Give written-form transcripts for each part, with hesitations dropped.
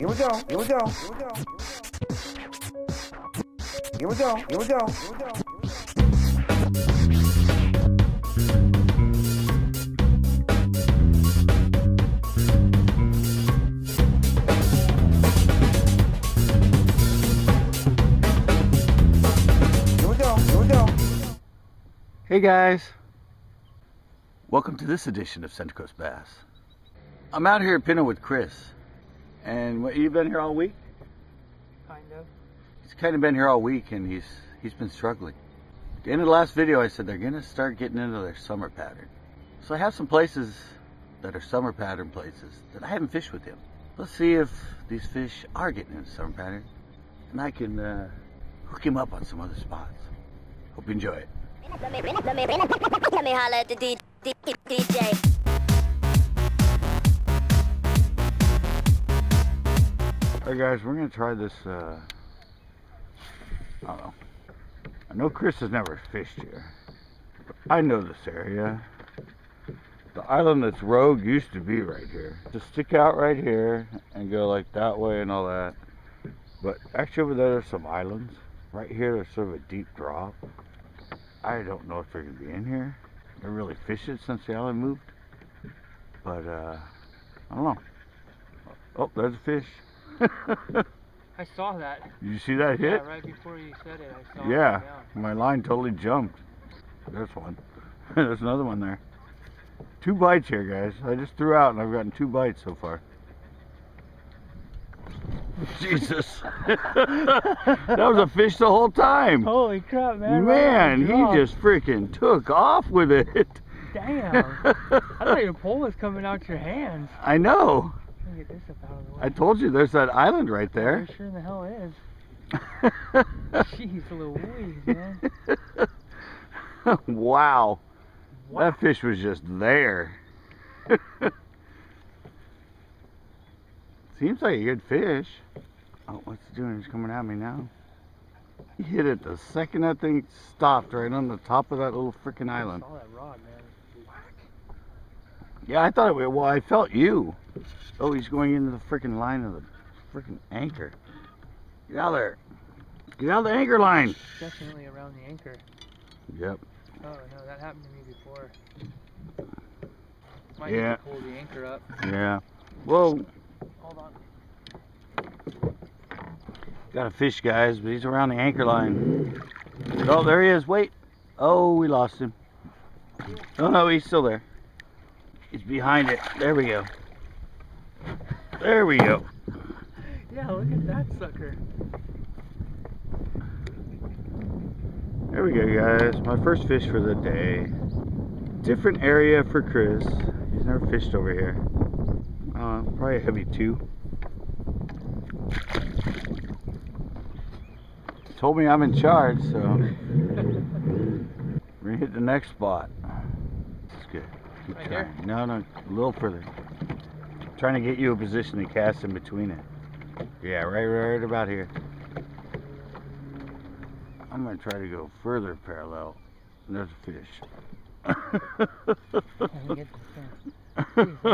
Here we go. Here we go. Here we go. Here we go. Here we go. Here we go. Hey guys, welcome to this edition of Central Coast Bass. I'm out here at Pinto with Chris, and you've been here all week? Kind of. He's kind of been here all week, and he's been struggling. At the end of the last video, I said they're gonna start getting into their summer pattern. So I have some places that are summer pattern places that I haven't fished with him. Let's see if these fish are getting into summer pattern, and I can hook him up on some other spots. Hope you enjoy it. Let me holler at the DJ. Alright guys, we're going to try this, I don't know. I know Chris has never fished here. I know this area. The island that's rogue used to be right here. Just stick out right here and go like that way and all that. But actually over there there's some islands. Right here there's sort of a deep drop. I don't know if they're going to be in here. They're really fishing since the island moved. But, I don't know. Oh, there's a fish. I saw that. Did you see that hit? Yeah, right before you said it, I saw it. Yeah, my line totally jumped. There's one. There's another one there. 2 bites here, guys. I just threw out and I've gotten 2 bites so far. Jesus. That was a fish the whole time. Holy crap, man. Man, he just freaking took off with it. Damn. I thought your pole was coming out your hands. I know. Let me get this up out of the way. I told you there's that island right there. There sure in the hell is. Jeez Louise, man. Wow. That fish was just there. Seems like a good fish. Oh, what's he doing? He's coming at me now. He hit it the second that thing stopped right on the top of that little freaking island. I saw that rod, man. Whack. Yeah, I thought it was. Well, I felt you. Oh, he's going into the freaking line of the freaking anchor. Get out of there. Get out of the anchor line. Definitely around the anchor. Yep. Oh, no, that happened to me before. Might Yeah. need to pull the anchor up. Yeah. Whoa. Hold on. Got a fish, guys, but he's around the anchor line. Oh, there he is. Wait. Oh, we lost him. Oh, no, he's still there. He's behind it. There we go. There we go. Yeah, look at that sucker. There we go, guys. My first fish for the day. Different area for Chris. He's never fished over here. Probably a heavy 2. Told me I'm in charge, so we're gonna hit the next spot. That's good. Keep Right trying. here? No, a little further. Trying to get you a position to cast in between it. Yeah, right about here. I'm gonna try to go further parallel. There's a fish. Jeez, I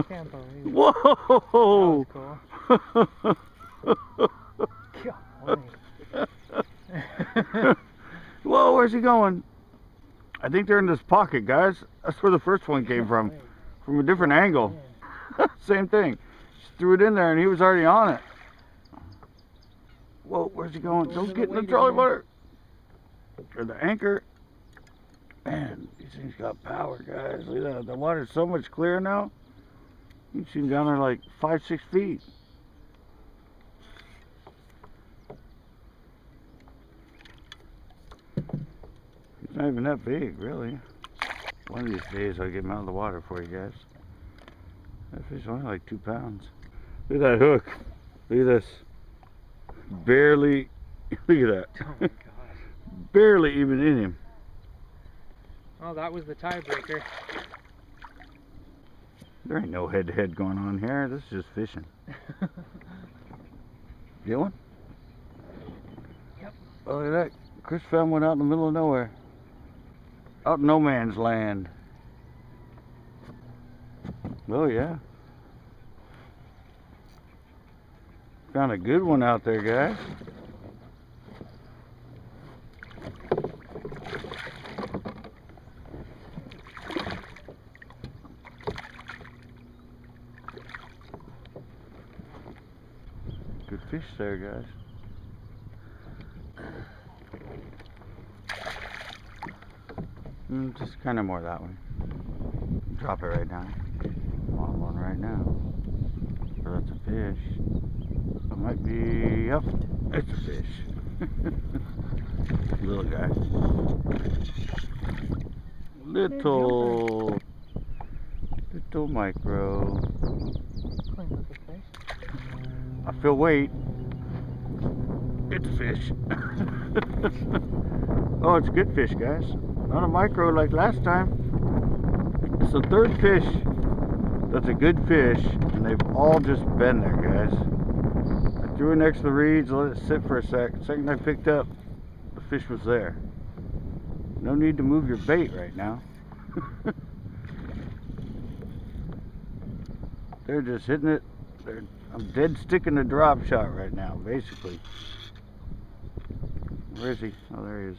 can't believe it. Whoa! That was cool. Golly. Whoa, where's he going? I think they're in this pocket, guys. That's where the first one came from a different angle. Same thing. Just threw it in there and he was already on it. Whoa, where's he going? Don't get in the trolley motor. Or the anchor. Man, these things got power, guys. Look at that. The water's so much clearer now. You can see him down there like 5-6 feet. It's not even that big, really. One of these days I'll get him out of the water for you guys. That fish is only like 2 pounds. Look at that hook. Look at this. Barely, look at that. Oh my gosh. Barely even in him. Well, that was the tiebreaker. There ain't no head-to-head going on here. This is just fishing. Get one? Yep. Oh, look at that. Chris found one out in the middle of nowhere. Out in no man's land. Oh, yeah. Found a good one out there, guys. Good fish there, guys. Just kind of more that way. Drop it right down. I'm on one right now. Oh, that's a fish. It might be, yep, it's a fish. Little guy. Little micro. Clean looking fish. I feel weight. It's a fish. Oh, it's a good fish, guys. Not a micro like last time. It's the third fish that's a good fish, and they've all just been there, guys. I threw it next to the reeds, let it sit for a sec. The second I picked up, the fish was there. No need to move your bait right now. They're just hitting it. I'm dead sticking the drop shot right now, basically. Where is he? Oh, there he is.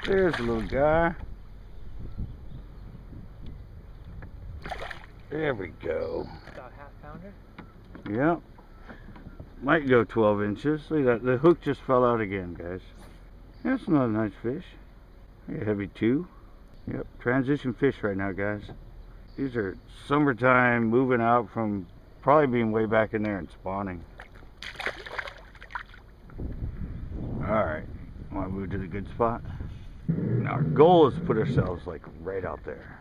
There's a little guy. There we go. About half pounder. Yep. Might go 12 inches. See that? The hook just fell out again, guys. That's another nice fish. A heavy 2. Yep. Transition fish right now, guys. These are summertime, moving out from probably being way back in there and spawning. Alright. Want to move to the good spot? Now our goal is to put ourselves like right out there.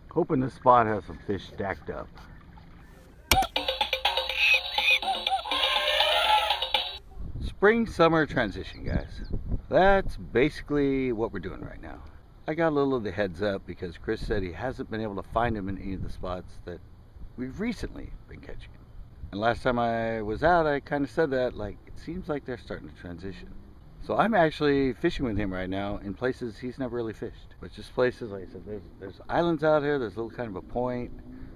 Hoping this spot has some fish stacked up. Spring summer transition, guys. That's basically what we're doing right now. I got a little of the heads up because Chris said he hasn't been able to find them in any of the spots that we've recently been catching. And last time I was out, I kind of said that, like, it seems like they're starting to transition. So I'm actually fishing with him right now in places he's never really fished. But just places, like I said, there's islands out here, there's a little kind of a point.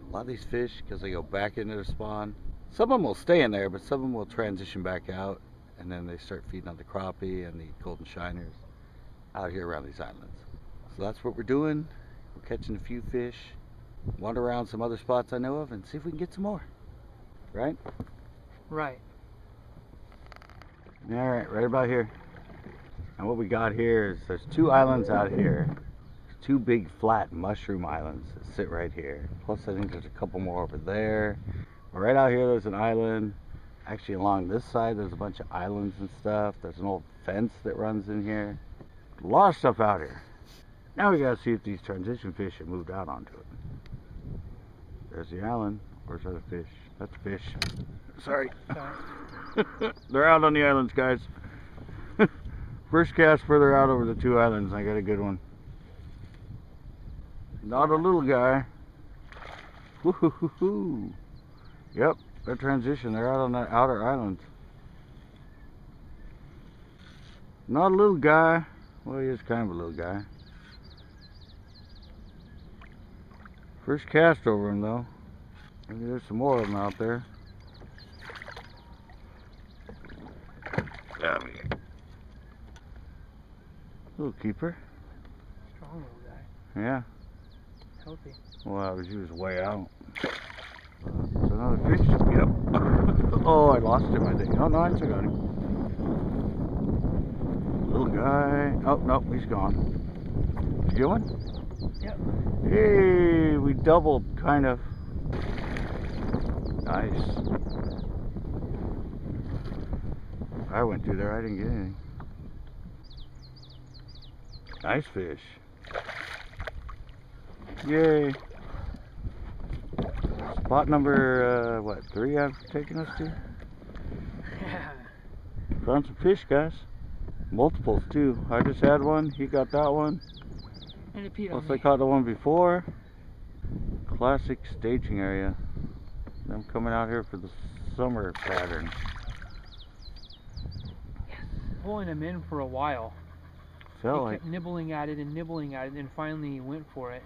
A lot of these fish, because they go back into their spawn, some of them will stay in there, but some of them will transition back out, and then they start feeding on the crappie and the golden shiners out here around these islands. So that's what we're doing. We're catching a few fish, wander around some other spots I know of, and see if we can get some more. Right? Right. Alright, right about here. And what we got here is there's 2 islands out here. There's 2 big flat mushroom islands that sit right here. Plus I think there's a couple more over there. But right out here there's an island. Actually along this side there's a bunch of islands and stuff. There's an old fence that runs in here. A lot of stuff out here. Now we gotta see if these transition fish have moved out onto it. There's the island. Where's that a fish? That's a fish. Sorry. They're out on the islands, guys. First cast further out over the 2 islands. I got a good one. Not a little guy. Woo-hoo-hoo-hoo. Yep, they're transition. They're out on the outer islands. Not a little guy. Well, he is kind of a little guy. First cast over him, though. Maybe there's some more of them out there. Little keeper. Strong little guy. Yeah. Healthy. Well, he was way out. It's another fish. Yep. Oh, I lost him, I think. Oh, no, I still got him. Little guy. Oh, no, he's gone. Did you get one? Yep. Hey, we doubled, kind of. Nice. I went through there, I didn't get anything. Nice fish. Yay. Spot number, what, 3 I've taken us to? Yeah. Found some fish, guys. Multiples, too. I just had one. He got that one. And it peed on Plus me. I caught the one before. Classic staging area. I'm coming out here for the summer pattern. Pulling him in for a while. Felt He like kept nibbling at it and nibbling at it, and finally he went for it.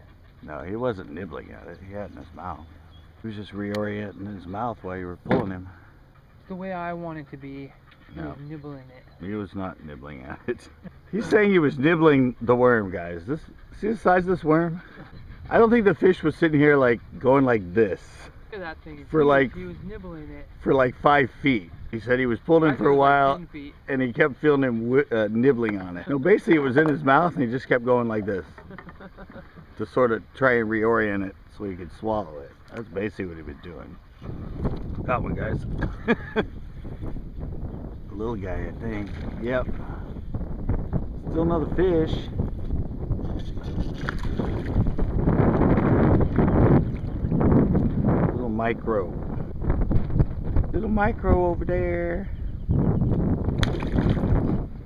No, he wasn't nibbling at it. He had it in his mouth. He was just reorienting his mouth while you were pulling him. The way I want it to be. He No. was nibbling it. He was not nibbling at it. He's saying he was nibbling the worm, guys. See the size of this worm? I don't think the fish was sitting here like going like this Look at that thing. For like- He was nibbling it. for like 5 feet. He said he was pulling I for think a it was like while 10 feet. and he kept feeling him nibbling on it. No, basically it was in his mouth and he just kept going like this to sort of try and reorient it so he could swallow it. That's basically what he was doing. Got one, guys. A little guy, I think. Yep. Still another fish. Little micro. Little micro over there.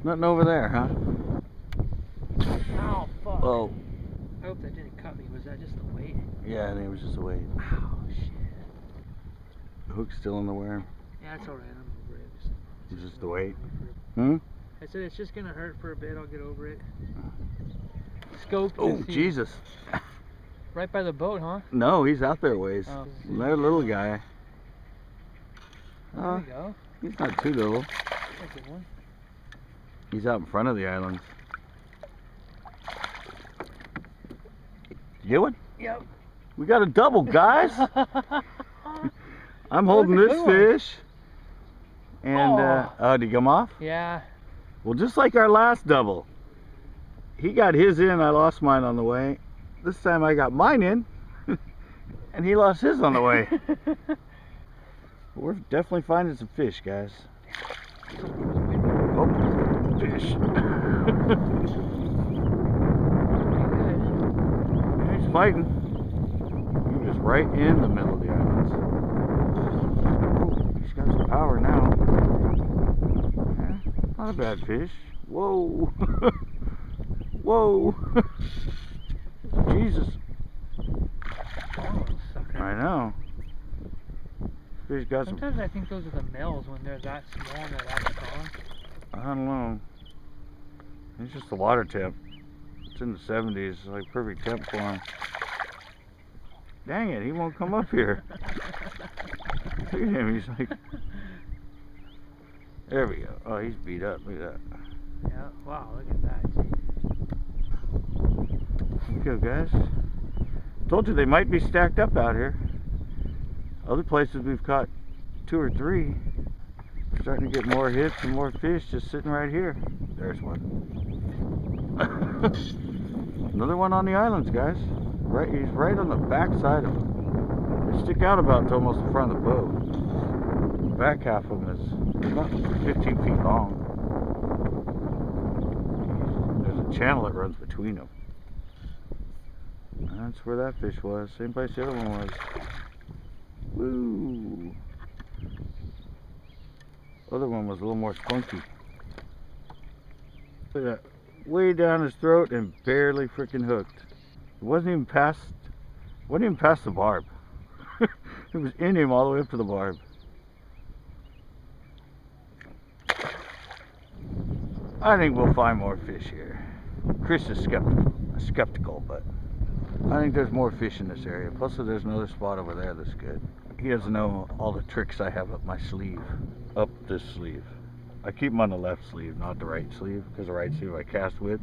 Nothing over there, huh? Oh, fuck. Oh, I hope that didn't cut me. Was that just the weight? yeah, I think it was just a weight. Oh, shit. The hook's still in the worm. Yeah, it's alright. I'm over it. It's just the weight. I Hmm? said it's just gonna hurt for a bit. I'll get over it. Scope. Oh, to see. Jesus. Right by the boat, huh? No, he's out there a ways. Oh. That little guy. There we go. He's not too little. That's a good one. He's out in front of the island. You get one? Yep. We got a double, guys. I'm holding That's a this good one. fish. And, oh, did he come off? Yeah. Well, just like our last double. He got his in, I lost mine on the way. This time I got mine in, and he lost his on the way. We're definitely finding some fish, guys. Oh, fish. He's fighting. He was right in the middle of the islands. Oh, he's got some power now. Yeah, not a bad fish. Whoa. Whoa. Jesus. I know. Fish got some. Sometimes I think those are the males when they're that small and they're that strong. I don't know. It's just the water temp. It's in the 70s. It's like perfect temp for him. Dang it, he won't come up here. Look at him, he's like... There we go. Oh, he's beat up. Look at that. Yeah. Wow. Look at that. Here we go, guys. Told you they might be stacked up out here. Other places we've caught 2 or 3. Starting to get more hits and more fish just sitting right here. There's one. Another one on the islands, guys. Right, he's right on the back side of them. They stick out about to almost the front of the boat. The back half of them is about 15 feet long. There's a channel that runs between them. That's where that fish was. Same place the other one was. Woo! Other one was a little more spunky. Look at that. Way down his throat and barely freaking hooked. It wasn't even past the barb. It was in him all the way up to the barb. I think we'll find more fish here. Chris is skeptical, but I think there's more fish in this area. Plus there's another spot over there that's good. He doesn't know all the tricks I have up my sleeve. Up this sleeve. I keep them on the left sleeve, not the right sleeve, because the right sleeve I cast with,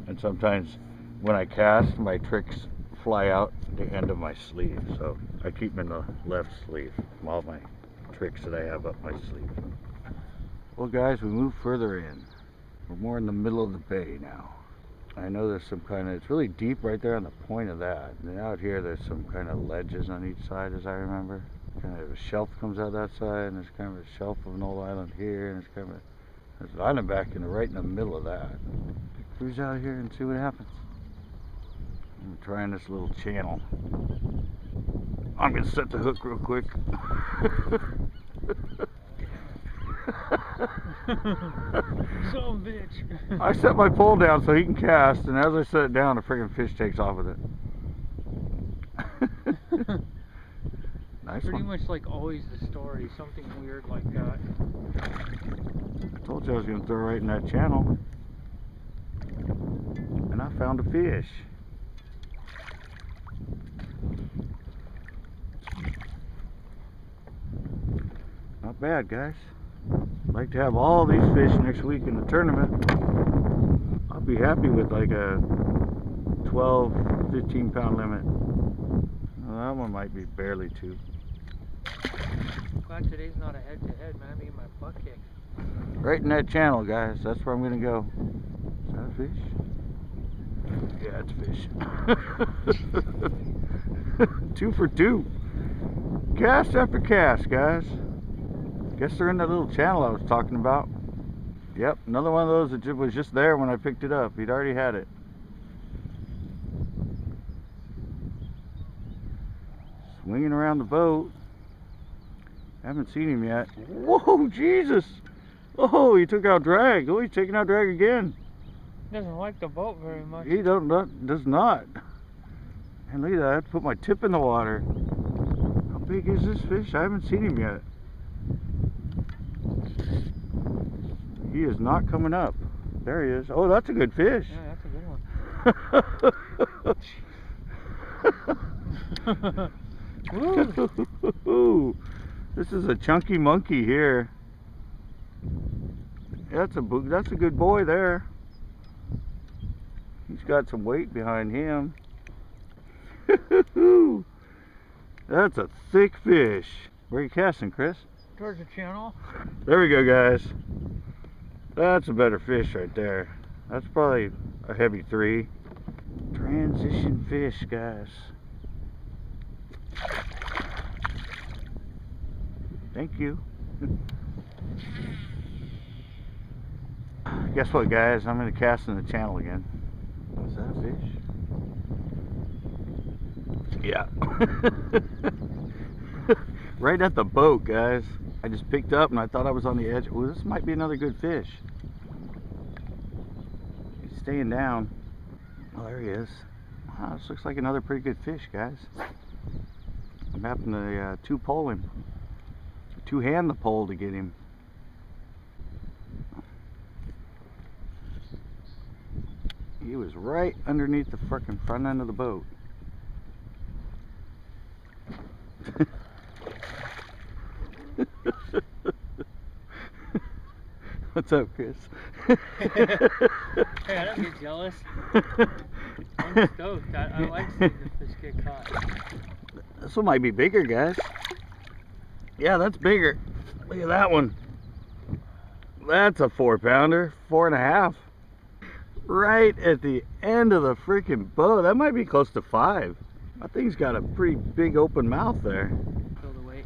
and sometimes when I cast, my tricks fly out the end of my sleeve, so I keep them in the left sleeve, all my tricks that I have up my sleeve. Well guys, we move further in. We're more in the middle of the bay now. I know there's some kind of, it's really deep right there on the point of that, and then out here there's some kind of ledges on each side as I remember. Kind of a shelf comes out that side, and there's kind of a shelf of an old island here, and it's kind of a, there's an island back in the right in the middle of that. Cruise out here and see what happens. I'm trying this little channel. I'm gonna set the hook real quick. Some bitch. I set my pole down so he can cast, and as I set it down, a friggin' fish takes off with it. Nice Pretty one. much like always the story, something weird like that. I told you I was going to throw right in that channel. And I found a fish. bad, guys. I'd like to have all these fish next week in the tournament. I'll be happy with like a 12, 15 pound limit. Well, that one might be barely 2. Glad today's not a head-to-head, man. I'm getting my butt kicked. Right in that channel, guys. That's where I'm gonna go. Is that a fish? Yeah, it's a fish. 2 for 2. Cast after cast, guys. Guess they're in that little channel I was talking about. Yep, another one of those that was just there when I picked it up. He'd already had it. Swinging around the boat. Haven't seen him yet. Whoa, Jesus! Oh, he took out drag. Oh, he's taking out drag again. Doesn't like the boat very much. He does not. And look at that. I have to put my tip in the water. How big is this fish? I haven't seen him yet. He is not coming up. There he is. Oh, that's a good fish. Yeah, that's a good one. Ooh. This is a chunky monkey here. That's a good boy there. He's got some weight behind him. That's a thick fish. Where are you casting, Chris? Towards the channel. There we go, guys. That's a better fish right there. That's probably a heavy 3. Transition fish, guys. Thank you. Guess what, guys? I'm going to cast in the channel again. Is that a fish? Yeah. Right at the boat, guys. I just picked up and I thought I was on the edge. Oh, this might be another good fish. He's staying down. Oh, there he is. Wow, this looks like another pretty good fish, guys. I'm having to two-pole him. Two-hand the pole to get him. He was right underneath the frickin' front end of the boat. What's up, Chris? Hey, I don't get jealous. I'm stoked. I like seeing the fish get caught. This one might be bigger, guys. Yeah, that's bigger. Look at that one. That's a 4-pounder, 4.5. Right at the end of the freaking boat. That might be close to 5. That thing's got a pretty big open mouth there. Feel the weight.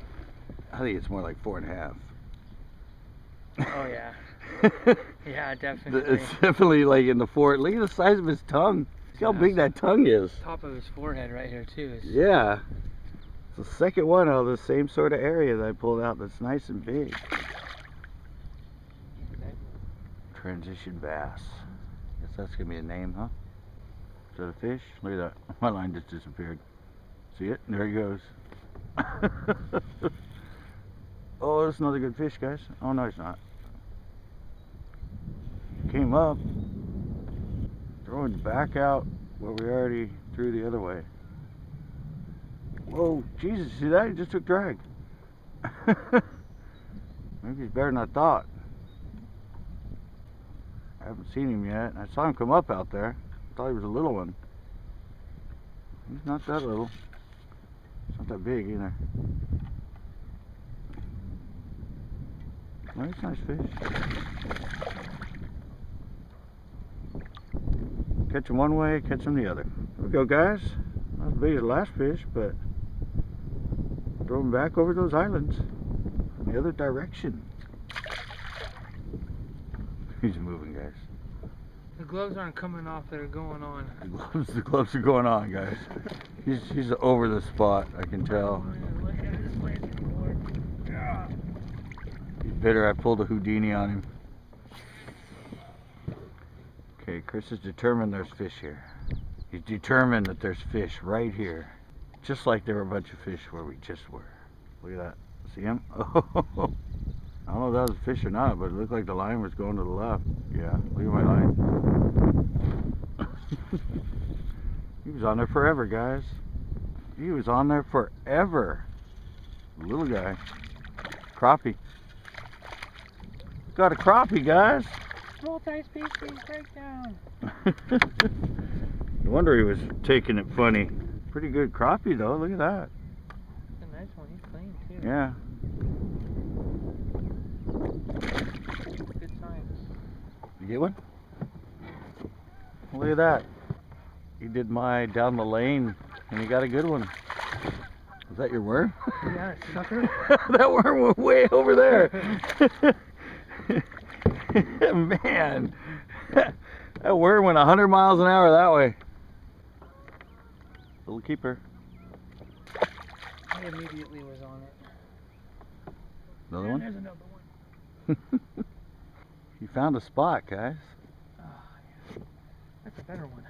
I think it's more like 4.5. Oh yeah. Yeah, definitely. It's definitely like in the 4. Look at the size of his tongue. See how big that tongue is. Top of his forehead right here too. Yeah. It's the second one out of the same sort of area that I pulled out that's nice and big. Transition bass. Guess that's gonna be a name, huh? Is that a fish? Look at that. My line just disappeared. See it? There he goes. Oh, that's another good fish, guys. Oh no, it's not. Came up, throwing back out where we already threw the other way. Whoa, Jesus, see that? He just took drag. Maybe he's better than I thought. I haven't seen him yet. I saw him come up out there. I thought he was a little one. He's not that little. It's not that big either. Well, it's a nice fish. Catch him one way, catch him the other. There we go, guys. Not as big as the last fish, but throw him back over those islands in the other direction. He's moving, guys. The gloves aren't coming off that are going on. The gloves are going on, guys. He's over the spot, I can tell. He's bitter. I pulled a Houdini on him. Okay, Chris is determined there's fish here. He's determined that there's fish right here. Just like there were a bunch of fish where we just were. Look at that. See him? Oh, I don't know if that was a fish or not, but it looked like the line was going to the left. Yeah, look at my line. He was on there forever, guys. He was on there forever. Little guy. Crappie. Got a crappie, guys. Multi-species breakdown. No wonder he was taking it funny. Pretty good crappie though, look at that. It's a nice one, he's clean too. Yeah. Good signs. You get one? Look at that. He did my down the lane and he got a good one. Was that your worm? Yeah, sucker. That worm went way over there. Man, that worm went 100 miles an hour that way. Little keeper. I immediately was on it. Another And one? there's another one. You found a spot, guys. Oh, yeah. That's a better one.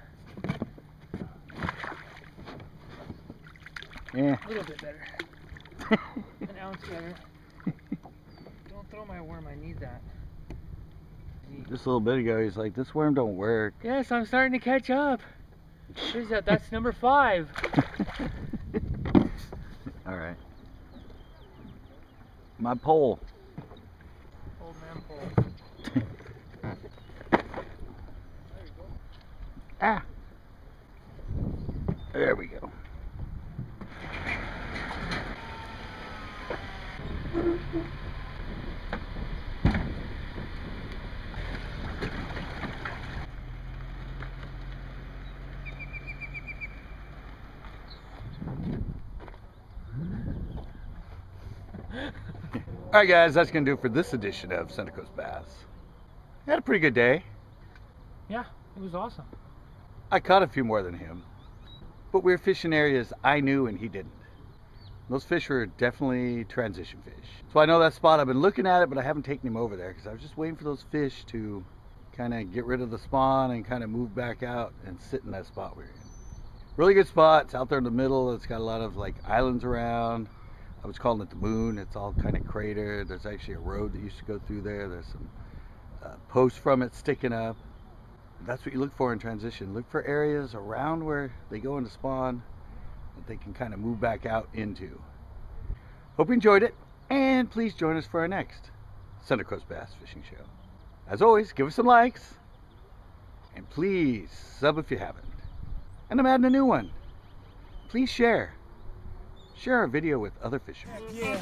Yeah. A little bit better. An ounce better. Don't throw my worm, I need that. Just a little bit ago, he's like, this worm don't work. Yes, I'm starting to catch up. What is that? That's number 5. All right. My pole. Old man pole. Ah. There we go. Alright guys, that's going to do it for this edition of Center Coast Bass. I had a pretty good day. Yeah, it was awesome. I caught a few more than him, but we were fishing areas I knew and he didn't. Those fish were definitely transition fish. So I know that spot, I've been looking at it, but I haven't taken him over there because I was just waiting for those fish to kind of get rid of the spawn and kind of move back out and sit in that spot we were in. Really good spot. It's out there in the middle. It's got a lot of like islands around. I was calling it the moon. It's all kind of cratered. There's actually a road that used to go through there. There's some posts from it sticking up. That's what you look for in transition. Look for areas around where they go into spawn that they can kind of move back out into. Hope you enjoyed it, and please join us for our next Center Coast Bass Fishing Show. As always, give us some likes, and please sub if you haven't. And I'm adding a new one. Please share. Share our video with other fishermen. Yeah.